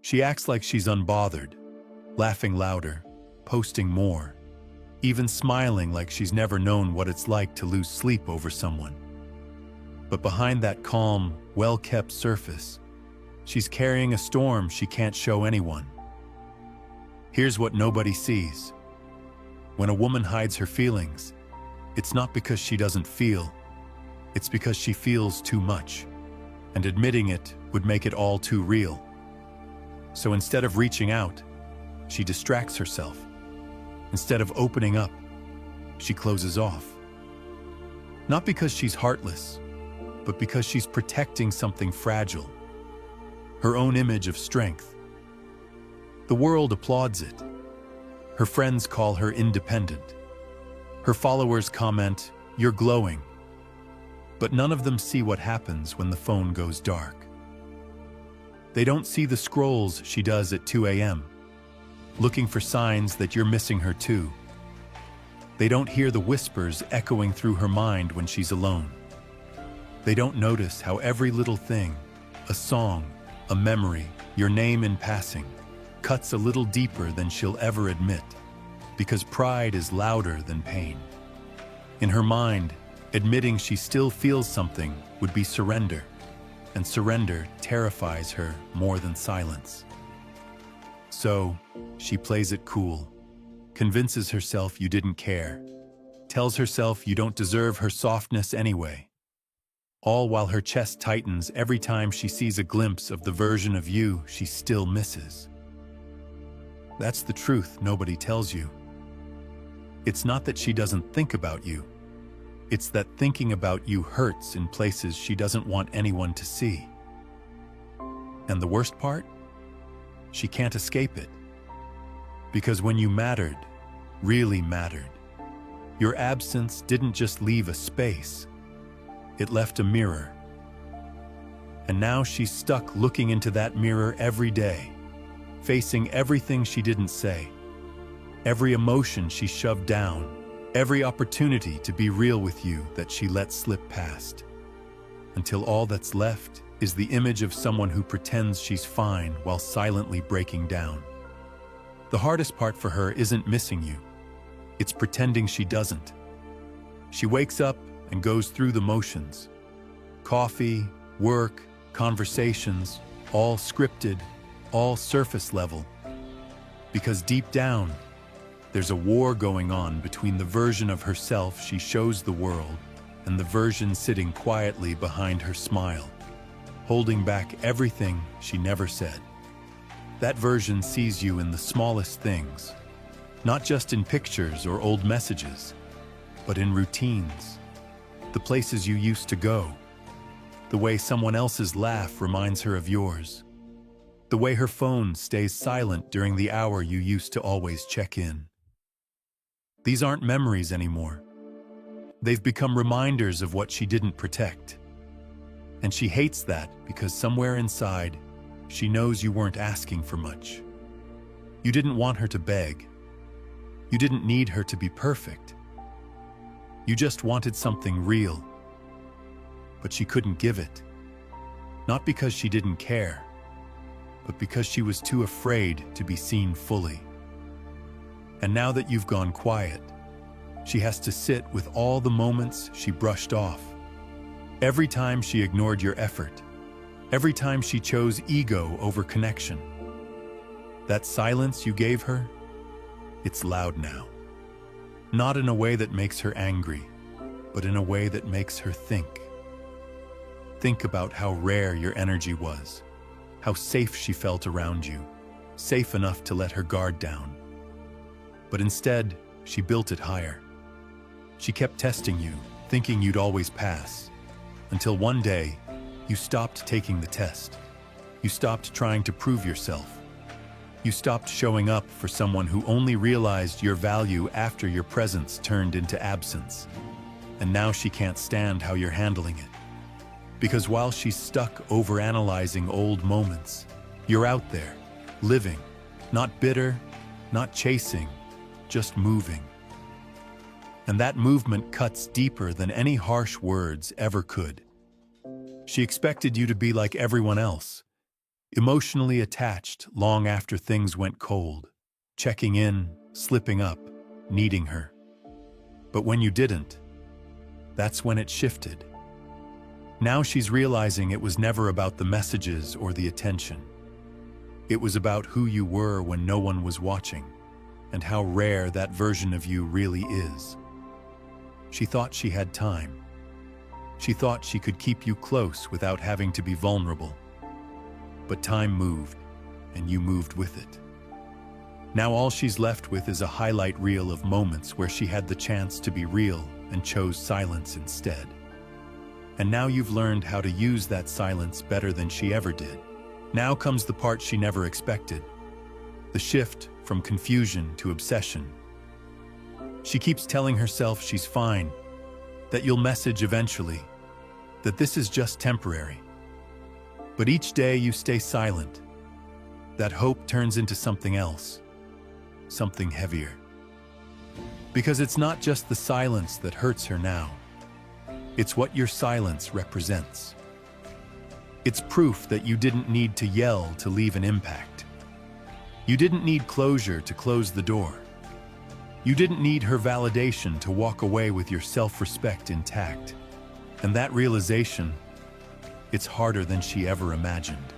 She acts like she's unbothered, laughing louder, posting more, even smiling like she's never known what it's like to lose sleep over someone. But behind that calm, well-kept surface, she's carrying a storm she can't show anyone. Here's what nobody sees. When a woman hides her feelings, it's not because she doesn't feel, it's because she feels too much, and admitting it would make it all too real. So instead of reaching out, she distracts herself. Instead of opening up, she closes off. Not because she's heartless, but because she's protecting something fragile, her own image of strength. The world applauds it. Her friends call her independent. Her followers comment, "You're glowing." But none of them see what happens when the phone goes dark. They don't see the scrolls she does at 2 a.m., looking for signs that you're missing her too. They don't hear the whispers echoing through her mind when she's alone. They don't notice how every little thing, a song, a memory, your name in passing, cuts a little deeper than she'll ever admit, because pride is louder than pain. In her mind, admitting she still feels something would be surrender, and surrender terrifies her more than silence. So, she plays it cool, convinces herself you didn't care, tells herself you don't deserve her softness anyway, all while her chest tightens every time she sees a glimpse of the version of you she still misses. That's the truth nobody tells you. It's not that she doesn't think about you. It's that thinking about you hurts in places she doesn't want anyone to see. And the worst part? She can't escape it. Because when you mattered, really mattered, your absence didn't just leave a space, it left a mirror. And now she's stuck looking into that mirror every day, facing everything she didn't say, every emotion she shoved down, every opportunity to be real with you that she let slip past, until all that's left is the image of someone who pretends she's fine while silently breaking down. The hardest part for her isn't missing you. It's pretending she doesn't. She wakes up and goes through the motions. Coffee, work, conversations, all scripted, all surface level. Because deep down, there's a war going on between the version of herself she shows the world and the version sitting quietly behind her smile, holding back everything she never said. That version sees you in the smallest things, not just in pictures or old messages, but in routines, the places you used to go, the way someone else's laugh reminds her of yours, the way her phone stays silent during the hour you used to always check in. These aren't memories anymore. They've become reminders of what she didn't protect. And she hates that because somewhere inside, she knows you weren't asking for much. You didn't want her to beg. You didn't need her to be perfect. You just wanted something real. But she couldn't give it. Not because she didn't care, but because she was too afraid to be seen fully. And now that you've gone quiet, she has to sit with all the moments she brushed off. Every time she ignored your effort. Every time she chose ego over connection. That silence you gave her, it's loud now. Not in a way that makes her angry, but in a way that makes her think. Think about how rare your energy was, how safe she felt around you, safe enough to let her guard down. But instead, she built it higher. She kept testing you, thinking you'd always pass, until one day, you stopped taking the test. You stopped trying to prove yourself. You stopped showing up for someone who only realized your value after your presence turned into absence. And now she can't stand how you're handling it. Because while she's stuck overanalyzing old moments, you're out there, living, not bitter, not chasing, just moving. And that movement cuts deeper than any harsh words ever could. She expected you to be like everyone else. emotionally attached long after things went cold, checking in, slipping up, needing her. But when you didn't, that's when it shifted. Now she's realizing it was never about the messages or the attention. It was about who you were when no one was watching, and how rare that version of you really is. She thought she had time. She thought she could keep you close without having to be vulnerable. But time moved, and you moved with it. Now all she's left with is a highlight reel of moments where she had the chance to be real and chose silence instead. And now you've learned how to use that silence better than she ever did. Now comes the part she never expected, the shift from confusion to obsession. She keeps telling herself she's fine, that you'll message eventually, that this is just temporary. But each day you stay silent, that hope turns into something else, something heavier. Because it's not just the silence that hurts her now, it's what your silence represents. It's proof that you didn't need to yell to leave an impact. You didn't need closure to close the door. You didn't need her validation to walk away with your self-respect intact. And that realization, it's harder than she ever imagined.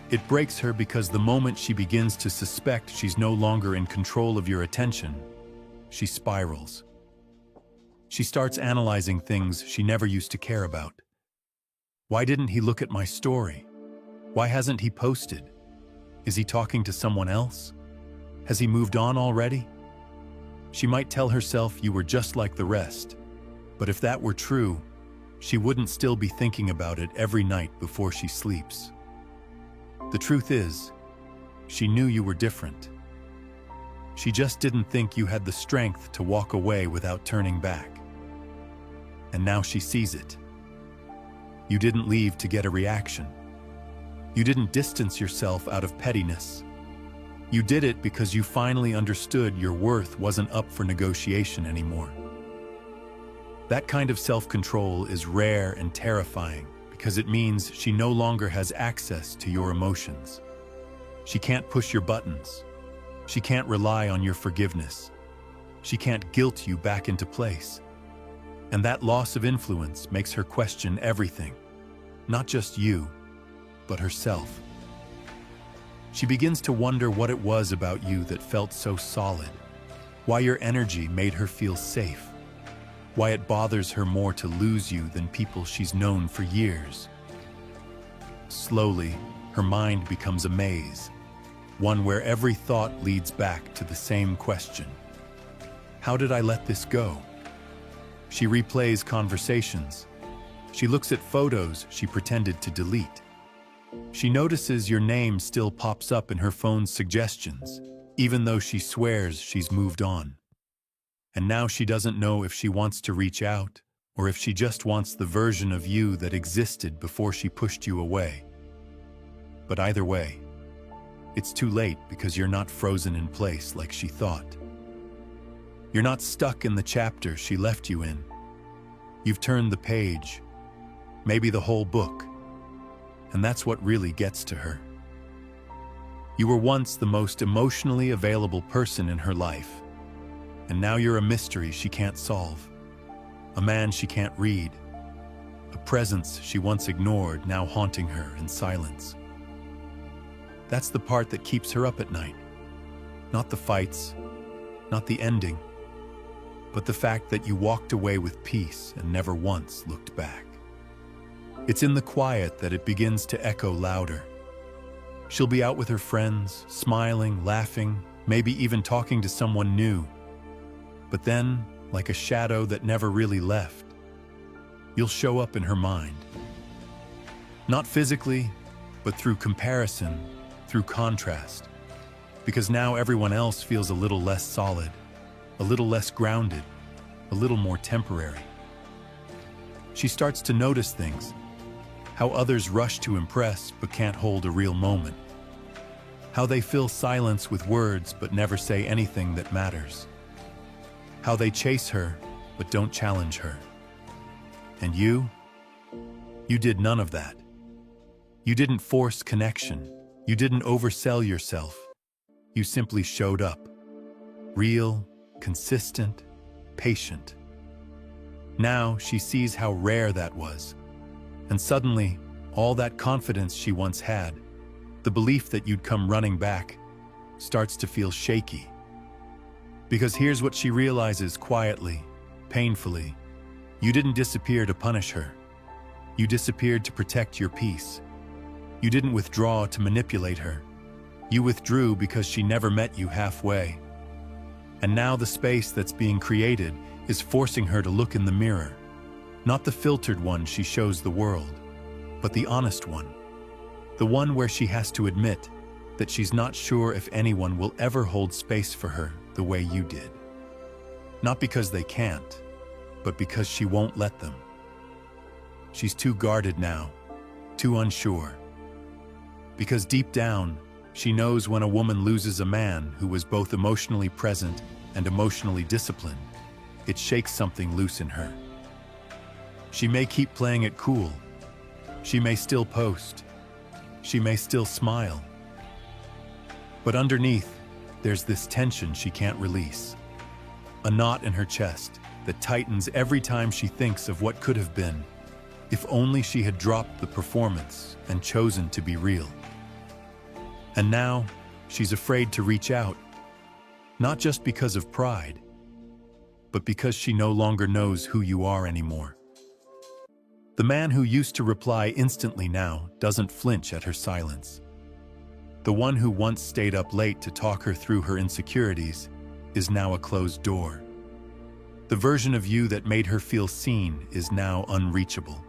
It breaks her because the moment she begins to suspect she's no longer in control of your attention, she spirals. She starts analyzing things she never used to care about. Why didn't he look at my story? Why hasn't he posted? Is he talking to someone else? Has he moved on already? She might tell herself you were just like the rest, but if that were true, she wouldn't still be thinking about it every night before she sleeps. The truth is, she knew you were different. She just didn't think you had the strength to walk away without turning back. And now she sees it. You didn't leave to get a reaction. You didn't distance yourself out of pettiness. You did it because you finally understood your worth wasn't up for negotiation anymore. That kind of self-control is rare and terrifying because it means she no longer has access to your emotions. She can't push your buttons. She can't rely on your forgiveness. She can't guilt you back into place. And that loss of influence makes her question everything, not just you, but herself. She begins to wonder what it was about you that felt so solid, why your energy made her feel safe, why it bothers her more to lose you than people she's known for years. Slowly, her mind becomes a maze, one where every thought leads back to the same question. How did I let this go? She replays conversations. She looks at photos she pretended to delete. She notices your name still pops up in her phone's suggestions, even though she swears she's moved on. And now she doesn't know if she wants to reach out or if she just wants the version of you that existed before she pushed you away. But either way, it's too late because you're not frozen in place like she thought. You're not stuck in the chapter she left you in. You've turned the page, maybe the whole book, and that's what really gets to her. You were once the most emotionally available person in her life, and now you're a mystery she can't solve, a man she can't read, a presence she once ignored now haunting her in silence. That's the part that keeps her up at night, not the fights, not the ending, but the fact that you walked away with peace and never once looked back. It's in the quiet that it begins to echo louder. She'll be out with her friends, smiling, laughing, maybe even talking to someone new. But then, like a shadow that never really left, you'll show up in her mind. Not physically, but through comparison, through contrast. Because now everyone else feels a little less solid, a little less grounded, a little more temporary. She starts to notice things, how others rush to impress but can't hold a real moment, how they fill silence with words but never say anything that matters, how they chase her but don't challenge her. And you did none of that. You didn't force connection. You didn't oversell yourself. You simply showed up. Real, consistent, patient. Now she sees how rare that was. And suddenly, all that confidence she once had, the belief that you'd come running back, starts to feel shaky. Because here's what she realizes quietly, painfully. You didn't disappear to punish her. You disappeared to protect your peace. You didn't withdraw to manipulate her. You withdrew because she never met you halfway. And now the space that's being created is forcing her to look in the mirror. Not the filtered one she shows the world, but the honest one. The one where she has to admit that she's not sure if anyone will ever hold space for her the way you did. Not because they can't, but because she won't let them. She's too guarded now, too unsure. Because deep down, she knows when a woman loses a man who was both emotionally present and emotionally disciplined, it shakes something loose in her. She may keep playing it cool. She may still post. She may still smile. But underneath, there's this tension she can't release. A knot in her chest that tightens every time she thinks of what could have been, if only she had dropped the performance and chosen to be real. And now, she's afraid to reach out, not just because of pride, but because she no longer knows who you are anymore. The man who used to reply instantly now doesn't flinch at her silence. The one who once stayed up late to talk her through her insecurities is now a closed door. The version of you that made her feel seen is now unreachable.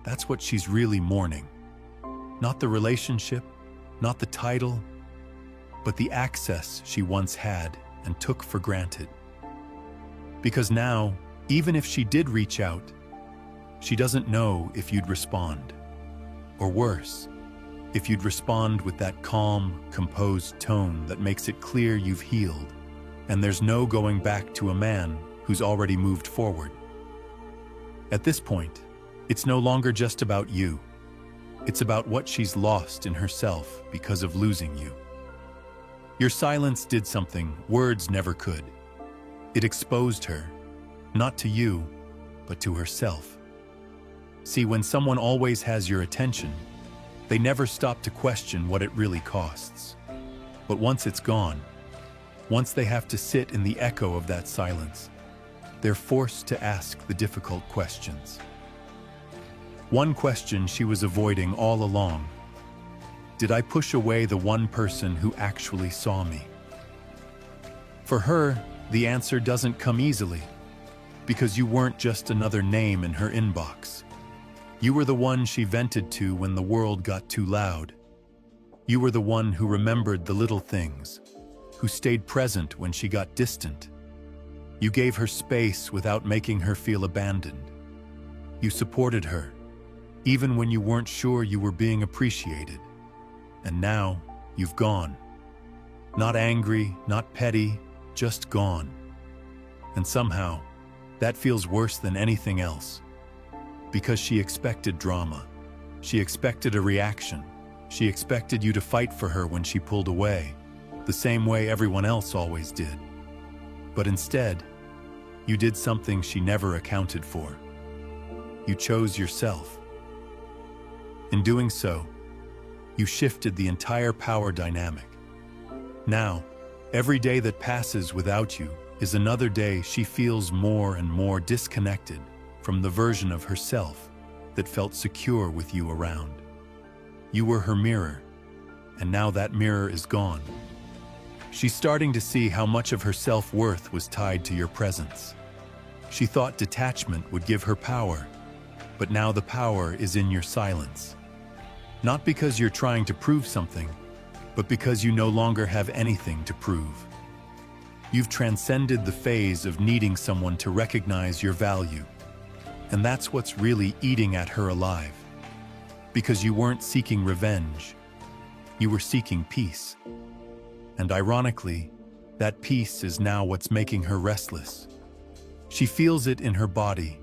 That's what she's really mourning. Not the relationship, not the title, but the access she once had and took for granted. Because now, even if she did reach out, she doesn't know if you'd respond. Or worse, if you'd respond with that calm, composed tone that makes it clear you've healed, and there's no going back to a man who's already moved forward. At this point, it's no longer just about you. It's about what she's lost in herself because of losing you. Your silence did something words never could. It exposed her, not to you, but to herself. See, when someone always has your attention, they never stop to question what it really costs. But once it's gone, once they have to sit in the echo of that silence, they're forced to ask the difficult questions. One question she was avoiding all along: did I push away the one person who actually saw me? For her, the answer doesn't come easily, because you weren't just another name in her inbox. You were the one she vented to when the world got too loud. You were the one who remembered the little things, who stayed present when she got distant. You gave her space without making her feel abandoned. You supported her, even when you weren't sure you were being appreciated. And now, you've gone. Not angry, not petty, just gone. And somehow, that feels worse than anything else. Because she expected drama. She expected a reaction. She expected you to fight for her when she pulled away, the same way everyone else always did. But instead, you did something she never accounted for. You chose yourself. In doing so, you shifted the entire power dynamic. Now, every day that passes without you is another day she feels more and more disconnected from the version of herself that felt secure with you around. You were her mirror, and now that mirror is gone. She's starting to see how much of her self-worth was tied to your presence. She thought detachment would give her power, but now the power is in your silence. Not because you're trying to prove something, but because you no longer have anything to prove. You've transcended the phase of needing someone to recognize your value. And that's what's really eating at her alive. Because you weren't seeking revenge, you were seeking peace. And ironically, that peace is now what's making her restless. She feels it in her body,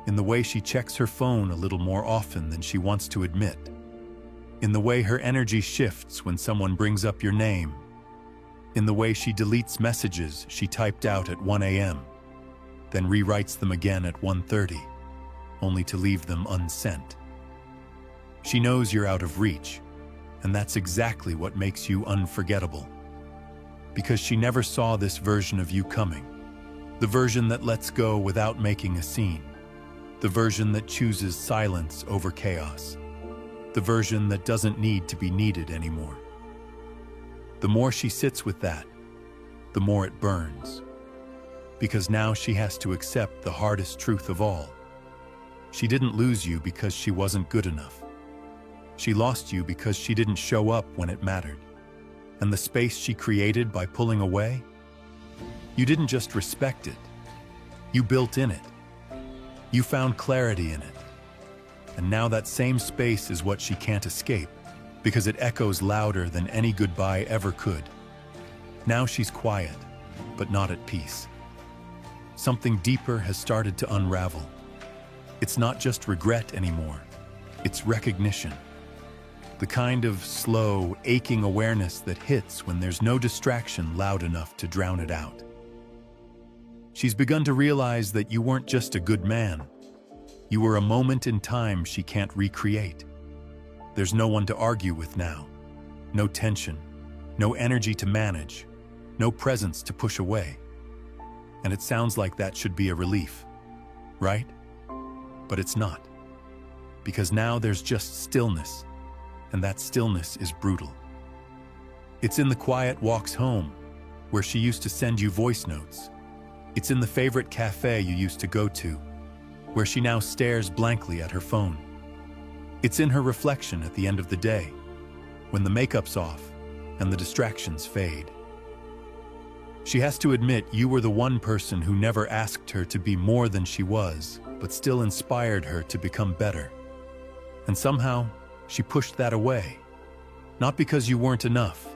in the way she checks her phone a little more often than she wants to admit. in the way her energy shifts when someone brings up your name, in the way she deletes messages she typed out at 1 a.m., then rewrites them again at 1:30, only to leave them unsent. She knows you're out of reach, and that's exactly what makes you unforgettable. Because she never saw this version of you coming, the version that lets go without making a scene, the version that chooses silence over chaos, the version that doesn't need to be needed anymore. The more she sits with that, the more it burns. Because now she has to accept the hardest truth of all. She didn't lose you because she wasn't good enough. She lost you because she didn't show up when it mattered. And the space she created by pulling away, you didn't just respect it, you built in it. You found clarity in it. And now that same space is what she can't escape, because it echoes louder than any goodbye ever could. Now she's quiet, but not at peace. Something deeper has started to unravel. It's not just regret anymore, it's recognition. The kind of slow, aching awareness that hits when there's no distraction loud enough to drown it out. She's begun to realize that you weren't just a good man. You were a moment in time she can't recreate. There's no one to argue with now. No tension, no energy to manage, no presence to push away. And it sounds like that should be a relief, right? But it's not. Because now there's just stillness, and that stillness is brutal. It's in the quiet walks home, where she used to send you voice notes. It's in the favorite cafe you used to go to, where she now stares blankly at her phone. It's in her reflection at the end of the day, when the makeup's off and the distractions fade. She has to admit you were the one person who never asked her to be more than she was, but still inspired her to become better. And somehow, she pushed that away. Not because you weren't enough,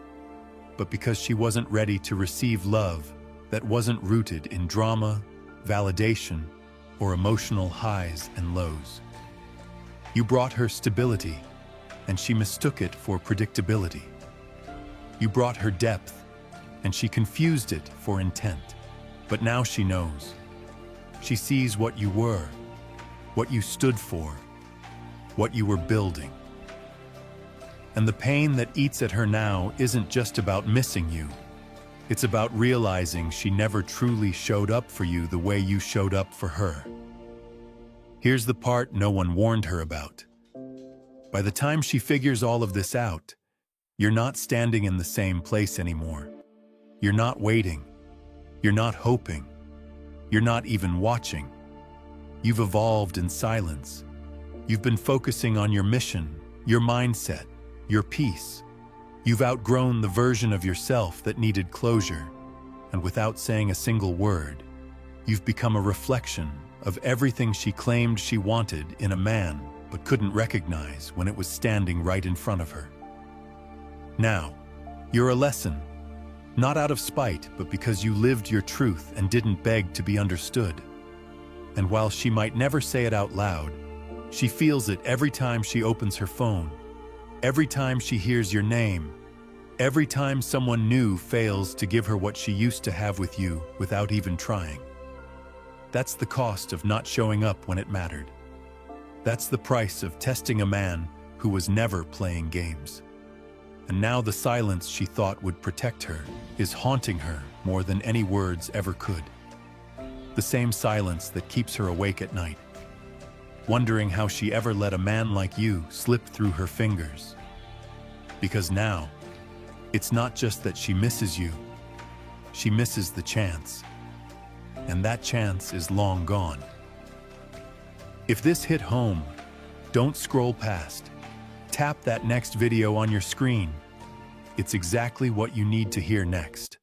but because she wasn't ready to receive love that wasn't rooted in drama, validation, or emotional highs and lows. You brought her stability, and she mistook it for predictability. You brought her depth, and she confused it for intent. But now she knows. She sees what you were, what you stood for, what you were building. And the pain that eats at her now isn't just about missing you. It's about realizing she never truly showed up for you the way you showed up for her. Here's the part no one warned her about. By the time she figures all of this out, you're not standing in the same place anymore. You're not waiting. You're not hoping. You're not even watching. You've evolved in silence. You've been focusing on your mission, your mindset, your peace. You've outgrown the version of yourself that needed closure, and without saying a single word, you've become a reflection of everything she claimed she wanted in a man but couldn't recognize when it was standing right in front of her. Now, you're a lesson, not out of spite, but because you lived your truth and didn't beg to be understood. And while she might never say it out loud, she feels it every time she opens her phone, every time she hears your name, every time someone new fails to give her what she used to have with you without even trying. That's the cost of not showing up when it mattered. That's the price of testing a man who was never playing games. And now the silence she thought would protect her is haunting her more than any words ever could. The same silence that keeps her awake at night, wondering how she ever let a man like you slip through her fingers. Because now, it's not just that she misses you, she misses the chance. And that chance is long gone. If this hit home, don't scroll past. Tap that next video on your screen. It's exactly what you need to hear next.